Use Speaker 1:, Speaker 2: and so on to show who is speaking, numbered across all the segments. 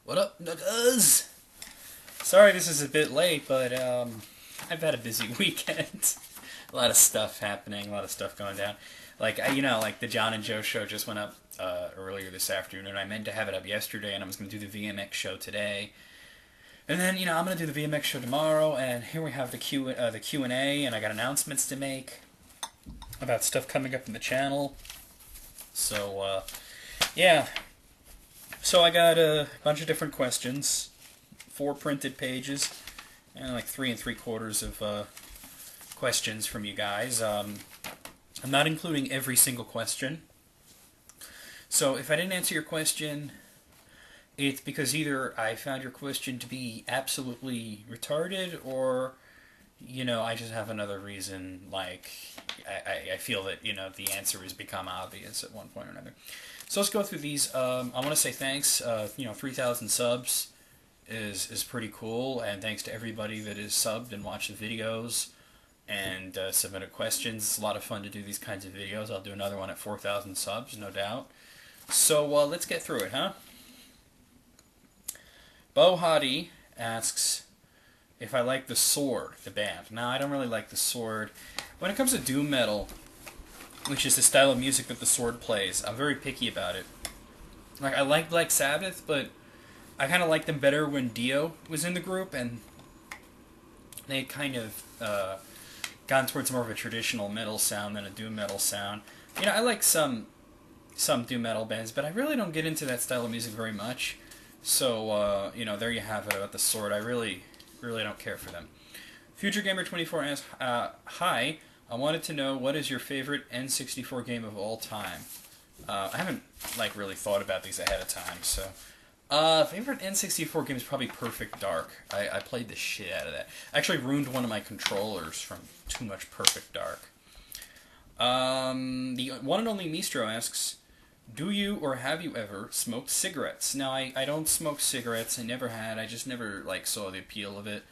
Speaker 1: What up, niggas? Sorry this is a bit late, but I've had a busy weekend. A lot of stuff happening, a lot of stuff going down. Like the John and Joe show just went up earlier this afternoon. I meant to have it up yesterday, and I was going to do the VMX show today. And then, I'm going to do the VMX show tomorrow, and here we have the Q&A, and I got announcements to make about stuff coming up in the channel. So, yeah. So I got a bunch of different questions, 4 printed pages, and like 3 3/4 of questions from you guys. I'm not including every single question. So if I didn't answer your question, it's because either I found your question to be absolutely retarded, or, I just have another reason, like, I feel that, the answer has become obvious at one point or another. So let's go through these. I want to say thanks. 3,000 subs is pretty cool, and thanks to everybody that is subbed and watched the videos and submitted questions. It's a lot of fun to do these kinds of videos. I'll do another one at 4,000 subs, no doubt. So let's get through it, huh? Bo Hottie asks if I like the Sword, the band. Now, I don't really like the Sword. When it comes to doom metal, which is the style of music that the Sword plays, I'm very picky about it. Like, I like Black Sabbath, but I kind of liked them better when Dio was in the group, and they had kind of gone towards more of a traditional metal sound than a doom metal sound. I like some doom metal bands, but I really don't get into that style of music very much. So, there you have it about the Sword. I really don't care for them. Future Gamer 24 asks, hi, I wanted to know, what is your favorite N64 game of all time? I haven't really thought about these ahead of time, so favorite N64 game is probably Perfect Dark. I played the shit out of that. I actually ruined one of my controllers from too much Perfect Dark. The one and only Mistro asks, do you or have you ever smoked cigarettes? Now, I don't smoke cigarettes. I never had. I just never saw the appeal of it.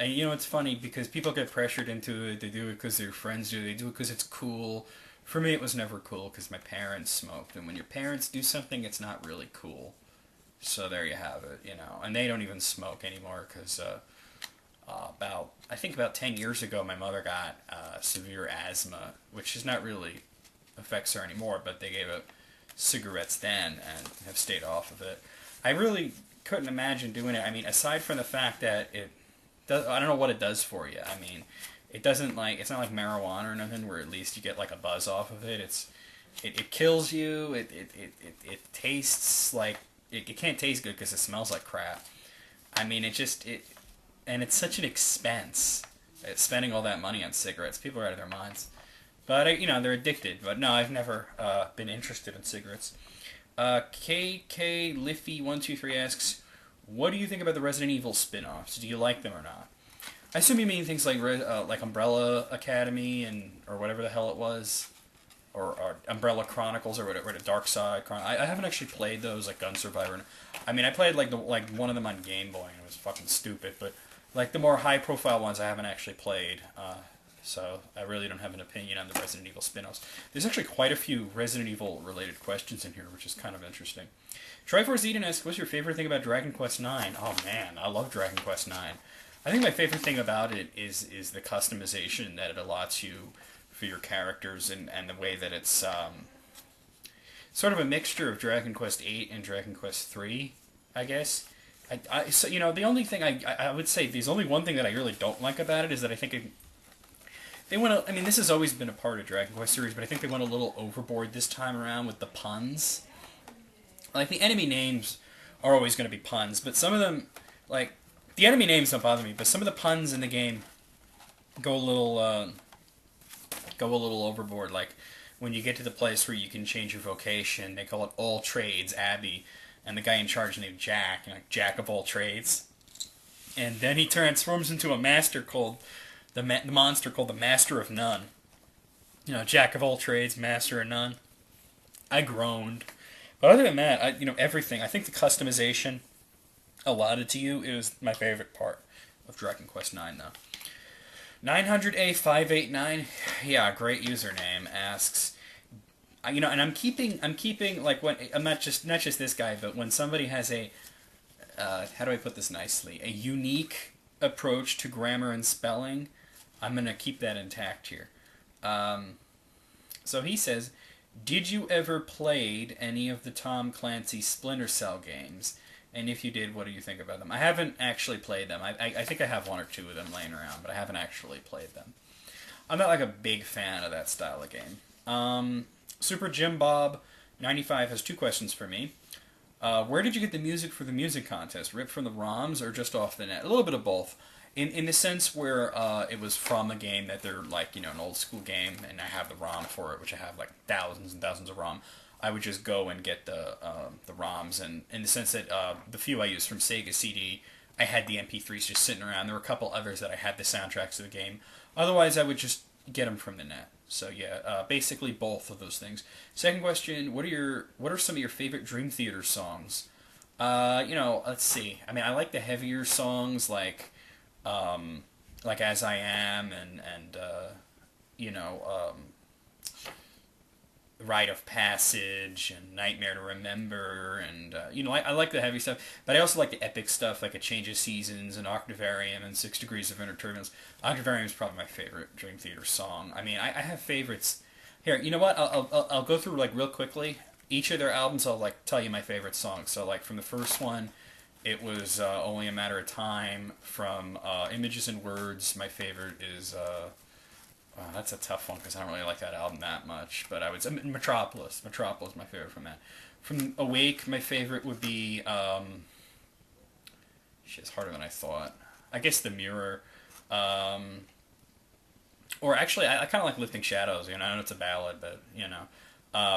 Speaker 1: And it's funny because people get pressured into it. They do it because their friends do. They do it because it's cool. For me, it was never cool because my parents smoked. And when your parents do something, it's not really cool. So there you have it, And they don't even smoke anymore because I think about 10 years ago, my mother got severe asthma, which is not really affects her anymore, but they gave her cigarettes then and have stayed off of it. I really couldn't imagine doing it. I mean, aside from the fact that I don't know what it does for you. I mean, it's not like marijuana or nothing where at least you get like a buzz off of it. It kills you. It tastes like, it can't taste good because it smells like crap. I mean, and it's such an expense. Spending all that money on cigarettes, people are out of their minds. But they're addicted. But no, I've never been interested in cigarettes. KK Liffy123 asks, what do you think about the Resident Evil spin-offs? Do you like them or not? I assume you mean things like Umbrella Academy or whatever the hell it was, or Umbrella Chronicles or whatever, the Dark Side Chronicles. I haven't actually played those, like Gun Survivor. I mean, I played like one of them on Game Boy, and it was fucking stupid. But like the more high-profile ones, I haven't actually played. So I really don't have an opinion on the Resident Evil spin-offs. There's actually quite a few Resident Evil-related questions in here, which is kind of interesting. Triforce Eden asks, what's your favorite thing about Dragon Quest IX? Oh man, I love Dragon Quest IX. I think my favorite thing about it is the customization that it allots you for your characters, and the way that it's sort of a mixture of Dragon Quest VIII and Dragon Quest III, I guess. So, the only thing I would say, there's only one thing that I really don't like about it is that I think they went. I mean, this has always been a part of Dragon Quest series, but I think they went a little overboard this time around with the puns. Like, the enemy names are always going to be puns, but some of them, like, the enemy names don't bother me, but some of the puns in the game go a little overboard. Like, when you get to the place where you can change your vocation, they call it all trades, Abby, and the guy in charge named Jack, like Jack of all trades. And then he transforms into a master called the monster called the Master of None. Jack of all trades, Master of None. I groaned. But other than that, everything. I think the customization allotted to you is my favorite part of Dragon Quest IX, though. 900A589, yeah, great username, asks, and I'm keeping like when I'm not just this guy, but when somebody has a how do I put this nicely? A unique approach to grammar and spelling. I'm going to keep that intact here. So he says, did you ever played any of the Tom Clancy Splinter Cell games? And if you did, what do you think about them? I haven't actually played them. I think I have one or two of them laying around, but I haven't actually played them. I'm not like a big fan of that style of game. Super Jim Bob 95 has two questions for me. Where did you get the music for the music contest? Ripped from the ROMs or just off the net? A little bit of both. In the sense where it was from a game that they're like, you know, an old school game, and I have the ROM for it, which I have like thousands and thousands of ROM. I would just go and get the ROMs, and in the sense that the few I used from Sega CD, I had the MP3s just sitting around. There were a couple others that I had the soundtracks of the game. Otherwise, I would just get them from the net. So yeah, basically both of those things. Second question: what are some of your favorite Dream Theater songs? Let's see. I mean, I like the heavier songs like As I Am and Rite of Passage and Nightmare to Remember, and I like the heavy stuff, but I also like the epic stuff like A Change of Seasons and Octavarium and 6 Degrees of Inner Turbulence. Octavarium is probably my favorite Dream Theater song. I mean, I have favorites. Here, you know what? I'll go through like real quickly. Each of their albums, I'll like tell you my favorite songs. So like from the first one, it was Only a Matter of Time. From Images and Words, my favorite is. That's a tough one because I don't really like that album that much. But I would say Metropolis. Metropolis is my favorite from that. From Awake, my favorite would be. It's harder than I thought. I guess The Mirror. Or actually, I kind of like Lifting Shadows. I know it's a ballad, but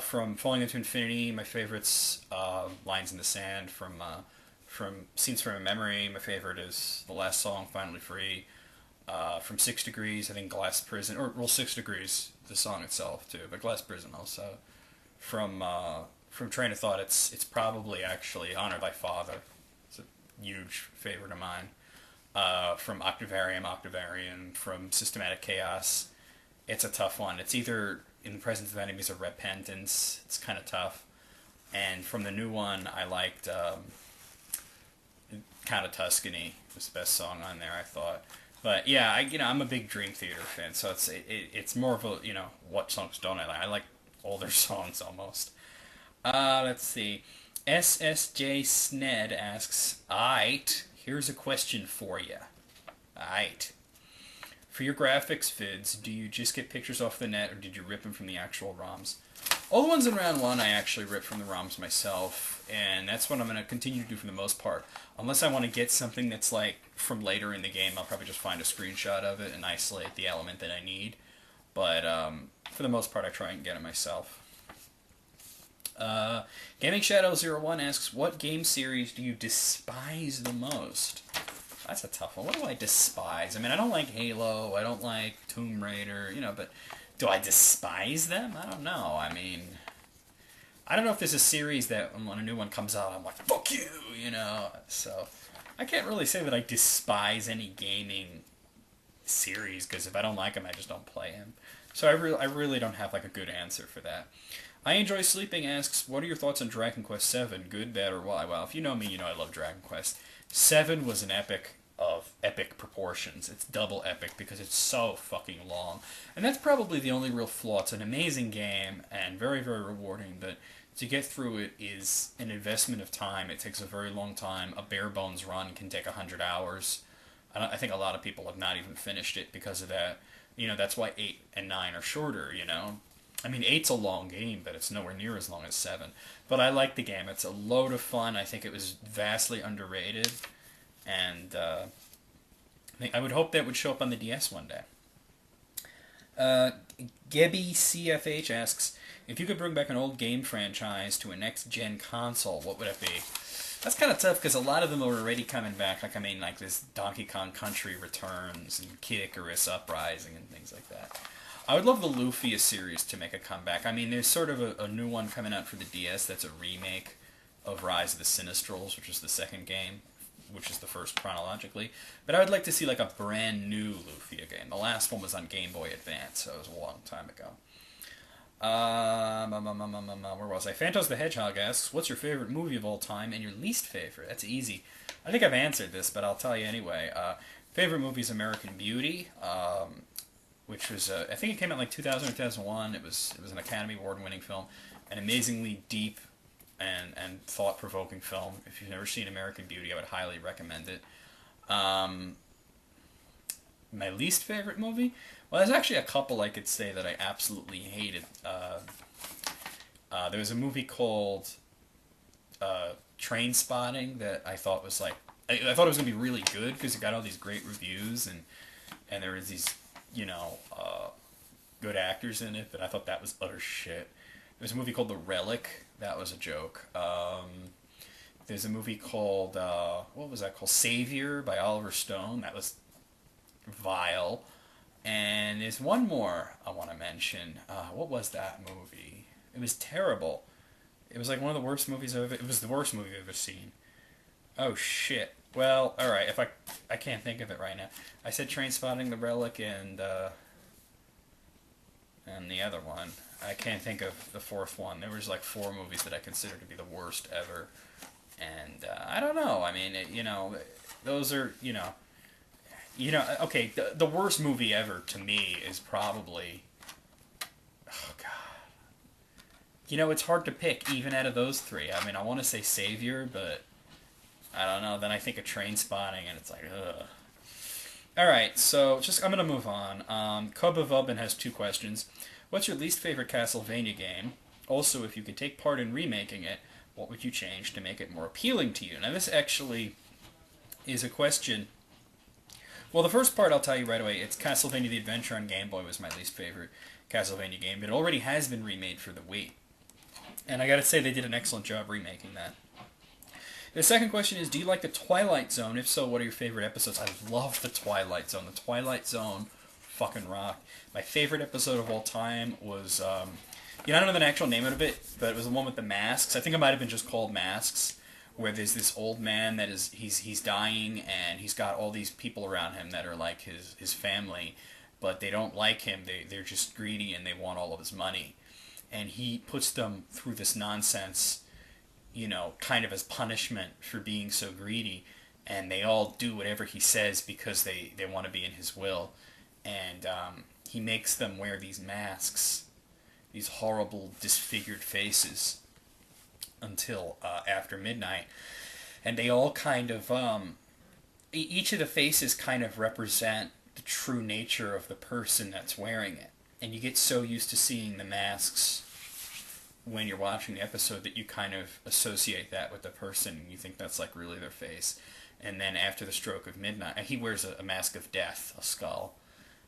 Speaker 1: from Falling into Infinity, my favorites Lines in the Sand. From Scenes from a Memory, my favorite is the last song, Finally Free. From 6 Degrees, I think Glass Prison, or 6 Degrees, the song itself too, but Glass Prison also. From Train of Thought, it's probably actually Honor Thy Father. It's a huge favorite of mine. From Octavarium, from Systematic Chaos, it's a tough one. It's either In the Presence of Enemies or Repentance. It's kind of tough. And from the new one, I liked Count of Tuscany. It was the best song on there, I thought. But yeah, I'm a big Dream Theater fan, so it's more of a what songs don't I like? I like older songs almost. Let's see. SSJ Sned asks, "Aight, here's a question for you. Aight. For your graphics vids, do you just get pictures off the net, or did you rip them from the actual ROMs?" All the ones in round one, I actually ripped from the ROMs myself, and that's what I'm going to continue to do for the most part. Unless I want to get something that's like from later in the game, I'll probably just find a screenshot of it and isolate the element that I need. But for the most part, I try and get it myself. Gaming Shadow 01 asks, "What game series do you despise the most?" That's a tough one. What do I despise? I mean, I don't like Halo. I don't like Tomb Raider. But do I despise them? I don't know. I mean, I don't know if there's a series that when a new one comes out, I'm like, fuck you, So I can't really say that I despise any gaming series, because if I don't like them, I just don't play them. So I really don't have like a good answer for that. I Enjoy Sleeping asks, "What are your thoughts on Dragon Quest VII? Good, bad, or why?" Well, if you know me, you know I love Dragon Quest. 7 was an epic of epic proportions. It's double epic because it's so fucking long. And that's probably the only real flaw. It's an amazing game and very, very rewarding, but to get through it is an investment of time. It takes a very long time. A bare bones run can take 100 hours. I think a lot of people have not even finished it because of that. That's why 8 and 9 are shorter, I mean, 8's a long game, but it's nowhere near as long as 7. But I like the game. It's a load of fun. I think it was vastly underrated. And I would hope that would show up on the DS one day. Gebby CFH asks, "If you could bring back an old game franchise to a next-gen console, what would it be?" That's kind of tough because a lot of them are already coming back. Like this Donkey Kong Country Returns and Kid Icarus Uprising and things like that. I would love the Lufia series to make a comeback. I mean, there's sort of a new one coming out for the DS that's a remake of Rise of the Sinistrals, which is the second game, which is the first chronologically. But I would like to see like a brand new Lufia game. The last one was on Game Boy Advance, so it was a long time ago. Where was I? Phantos the Hedgehog asks, "What's your favorite movie of all time and your least favorite?" That's easy. I think I've answered this, but I'll tell you anyway. Favorite movie is American Beauty, which was I think it came out like 2000 or 2001. It was an Academy Award winning film, an amazingly deep and thought provoking film. If you've never seen American Beauty, I would highly recommend it. Um, my least favorite movie? Well, there's actually a couple I could say that I absolutely hated. There was a movie called Train Spotting that I thought was like I thought it was gonna be really good because it got all these great reviews and there was these good actors in it, but I thought that was utter shit. There's a movie called The Relic. That was a joke. There's a movie called what was that called? Savior by Oliver Stone. That was vile. And there's one more I want to mention. What was that movie? It was terrible. It was like one of the worst movies I've ever. It was the worst movie I've ever seen. Oh shit. Well, all right. If I can't think of it right now. I said Train Spotting, The Relic, and the other one. I can't think of the fourth one. There was like four movies that I consider to be the worst ever, and I don't know. I mean, those are okay. The worst movie ever to me is probably, oh god, it's hard to pick even out of those three. I mean, I want to say Savior, but I don't know. Then I think of Train Spotting, and it's like, ugh. All right, so I'm gonna move on. Cub of Ubin has two questions. What's your least favorite Castlevania game? Also, if you could take part in remaking it, what would you change to make it more appealing to you? Now, this actually is a question. Well, the first part I'll tell you right away. It's Castlevania The Adventure on Game Boy was my least favorite Castlevania game, but it already has been remade for the Wii. And I gotta say, they did an excellent job remaking that. The second question is, do you like the Twilight Zone? If so, what are your favorite episodes? I love the Twilight Zone. The Twilight Zone fucking rocked. My favorite episode of all time was, I don't know the actual name of it, but it was the one with the masks. I think it might have been just called Masks, where there's this old man that he's dying, and he's got all these people around him that are like his family, but they don't like him. They're just greedy, and they want all of his money. And he puts them through this nonsense, kind of as punishment for being so greedy, and they all do whatever he says because they want to be in his will. And he makes them wear these masks, these horrible, disfigured faces, until after midnight. And they all kind of, each of the faces kind of represent the true nature of the person that's wearing it. And you get so used to seeing the masks when you're watching the episode that you kind of associate that with the person, and you think that's like really their face. And then after the stroke of midnight, he wears a mask of death, a skull.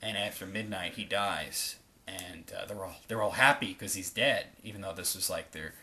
Speaker 1: And after midnight, he dies, and they're all happy because he's dead, even though this is like their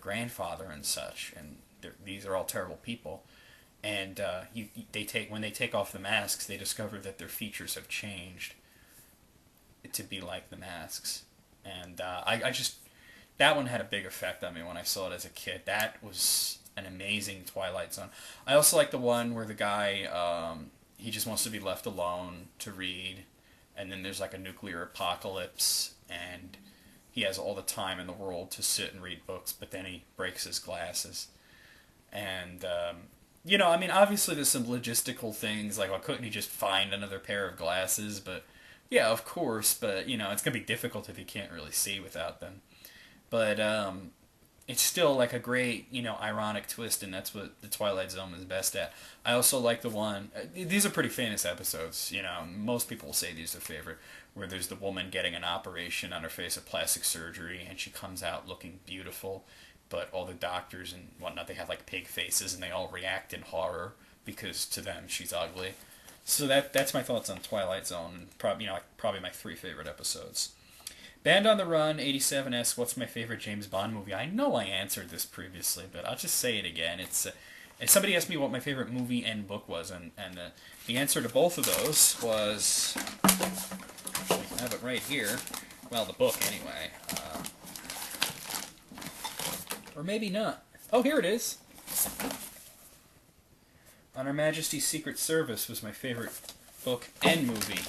Speaker 1: grandfather and such, and these are all terrible people. And when they take off the masks, they discover that their features have changed to be like the masks. And I just that one had a big effect on me when I saw it as a kid. That was an amazing Twilight Zone. I also like the one where the guy he just wants to be left alone to read. And then there's like a nuclear apocalypse, and he has all the time in the world to sit and read books, but then he breaks his glasses. And, obviously there's some logistical things, like, why couldn't he just find another pair of glasses? But, yeah, of course, but, it's going to be difficult if you can't really see without them. But, it's still like a great, ironic twist, and that's what the Twilight Zone is best at. I also like the one, these are pretty famous episodes, most people will say these are favorite, where there's the woman getting an operation on her face, a plastic surgery, and she comes out looking beautiful, but all the doctors and whatnot, they have like pig faces, and they all react in horror, because to them, she's ugly. So that's my thoughts on Twilight Zone, probably my three favorite episodes. Band on the Run 87 asks, what's my favorite James Bond movie? I know I answered this previously, but I'll just say it again. It's somebody asked me what my favorite movie and book was, and the answer to both of those was, I have it right here. Well, the book anyway, or maybe not. Oh, here it is. On Her Majesty's Secret Service was my favorite book and movie.